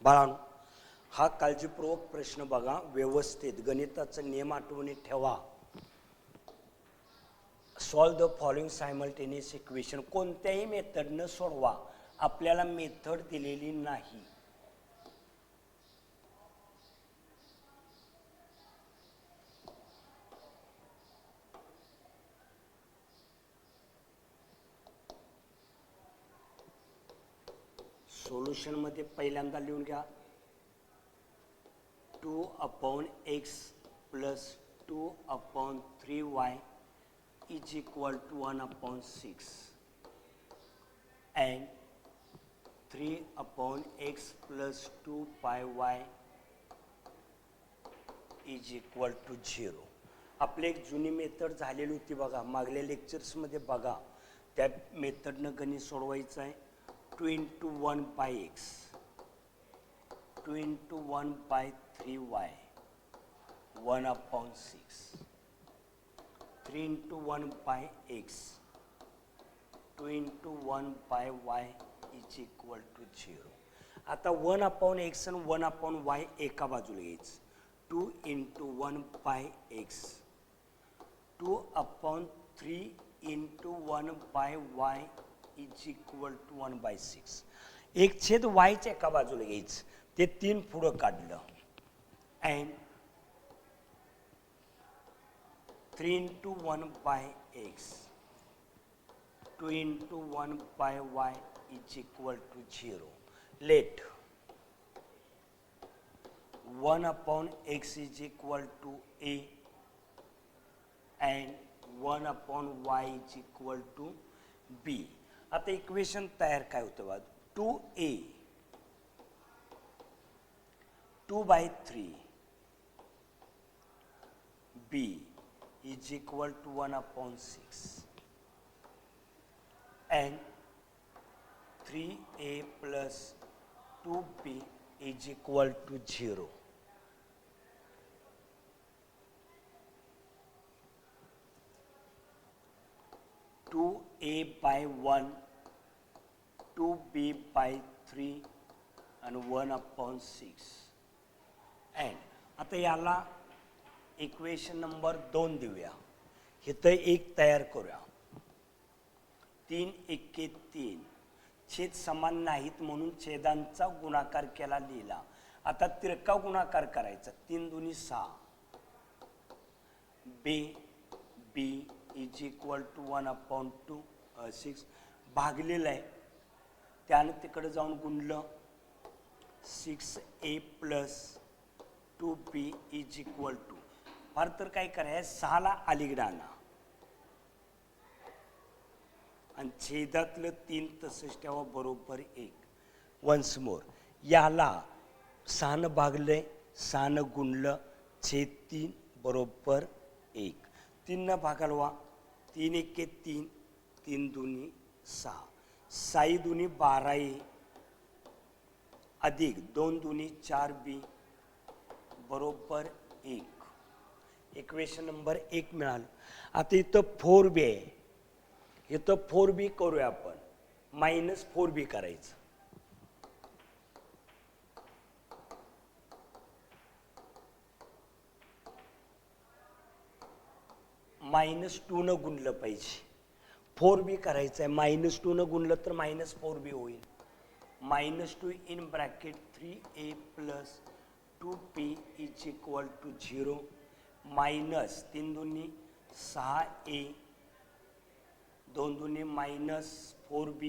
बाळांनो, हा काळजीपूर्वक प्रश्न बघा, व्यवस्थित गणिताचा नियम आठवणीत ठेवा. Solve the following simultaneous equation. कोणत्याही मेथडनं सोडवा, आपल्याला मेथड दिलेली नाही. सोल्युशन मध्ये पहिल्यांदा लिहून घ्या 2/x plus 2/3y is equal to 1/6 and 3/x plus 2πy is equal to 0. आपली एक जुनी मेथड झालेली होती बघा, मागल्या लेक्चर्समध्ये बघा, त्या मेथडनं गणित सोडवायचं आहे. 2 into 1 by x, 2 into 1 by 3y, 1/6, 3 into 1 by x, 2 into 1 by y is equal to 0. आता 1/x आणि 1/y एका बाजूला घ्यायचं. 2 into 1 by x, 2/3 into 1 by y is equal to 1/6. एक छेद y एका बाजूला घ्यायचं, ते 3 पुढं काढलं and 3 into 1 by x, 2 into 1 by y is equal to 0. Let 1/x is equal to a and 1/y is equal to b. आता equation तयार काय होतं बघा, 2a 2/3 b is equal to 1/6 and 3a plus 2b is equal to 0. Two a by 1, 2b by 3 and 1/6. and आता याला equation number 2 देऊया. इथं एक तयार करूया. 3 एके 3, छेद समान नाहीत म्हणून छेदांचा गुणाकार केला लिहिला. आता तिरका गुणाकार करायचा. 3 दुनी 6, b is equal to 1/6 भागलेलं आहे, त्यानं तिकडे जाऊन गुणलं. 6a plus 2b is equal to, फार तर काय करायचं, 6ला अलीकडे आणा आणि छेदातलं 3 तसंच ठेवा, बरोबर 1. वन्स मोर, याला 6नं भागलंय, 6नं गुणलं, छेद 3 बरोबर 1. 3 भागलवा, 3 एके 3, 3 दुनी 6, 6 दुनी 12a अधिक 2 दुनी 4b बरोबर 1. इक्वेशन नंबर 1 मिळालं. आता इथं 4b आहे, इथं 4b करूया आपण, -4b करायचं. -2 न गुणलं पाहिजे. 4b करायचं आहे, -2 न गुणलं तर -4b होईल. -2 in bracket 3a plus 2b is equal to 0. -3 दुनी 6a, 2 दुनी -4b,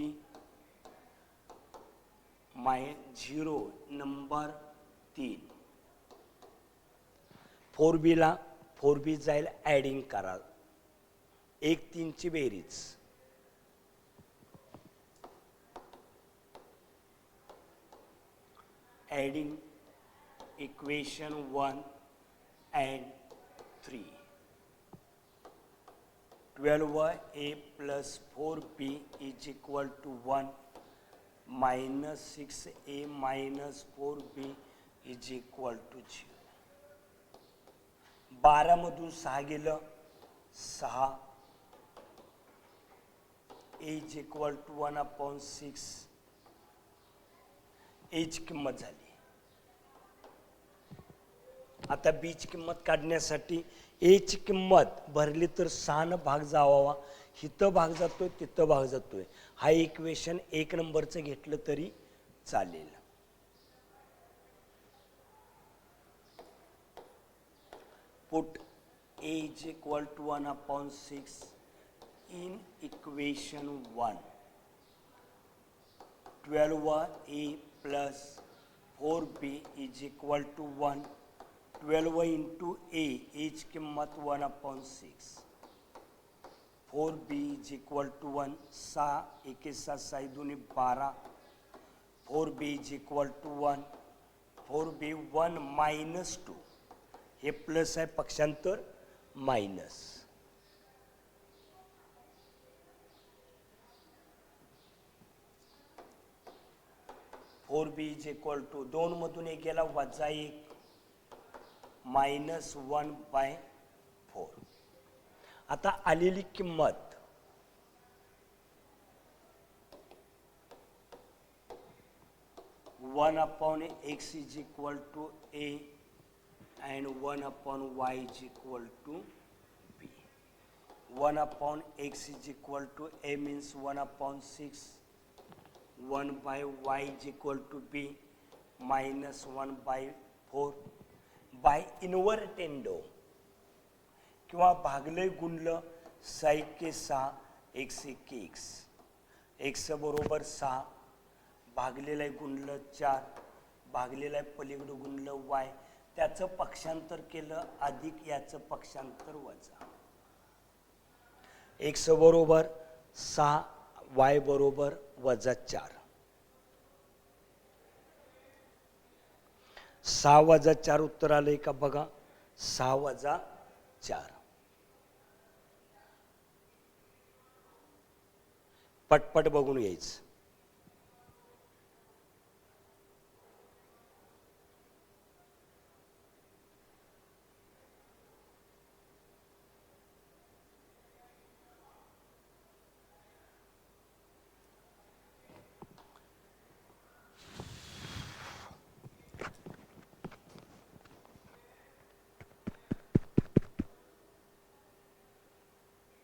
0 नंबर 3. 4bला 4b जाईल, ॲडिंग करा, 1 3 ची बेरीज. Adding equation 1 and 3. 12a plus 4b is equal to 1, -6a minus 4b is equal to 0. 12 मधून 6 गेलं, 6 is equal to 1/6. एच किंमत झाली. आता बी ची किंमत काढण्यासाठी ए ची किंमत भरली तर 6 न भाग जावावा, इथं भाग जातोय तिथं भाग जातोय. हा इक्वेशन 1 नंबरचं घेतलं तरी चालेल. Put a is equal to 1/6 in equation 1. 12a plus 4b is equal to 1. 12 into a is किंमत 1/6. 4b is equal to 1. 6 एके 7 6 दूनी 12. 4b is equal to 1. 4b 1 minus 2. हे प्लस आहे पक्षांतर minus. Four B is equal to 2 मधून 1 गेला वजा 1 -1/4. आता आलेली किंमत (1/x is equal to a and 1/y is equal to b. 1/x is equal to a means 1/6. 1/y is equal to b minus 1/4. Bye इन्व्हर्टेंडो किंवा भागले गुणलं 6 के 6 x 1 x. x बरोबर 6 भागलेलं आहे गुणलं 4 भागलेलं आहे पलीकडे गुणलं y. त्याचं पक्षांतर केलं अधिक याचं पक्षांतर वजा. x बरोबर 6 y बरोबर वजा 4. 6 वजा 4 उत्तर आलंय का बघा. 6 वजा 4. पटपट बघून यायचं.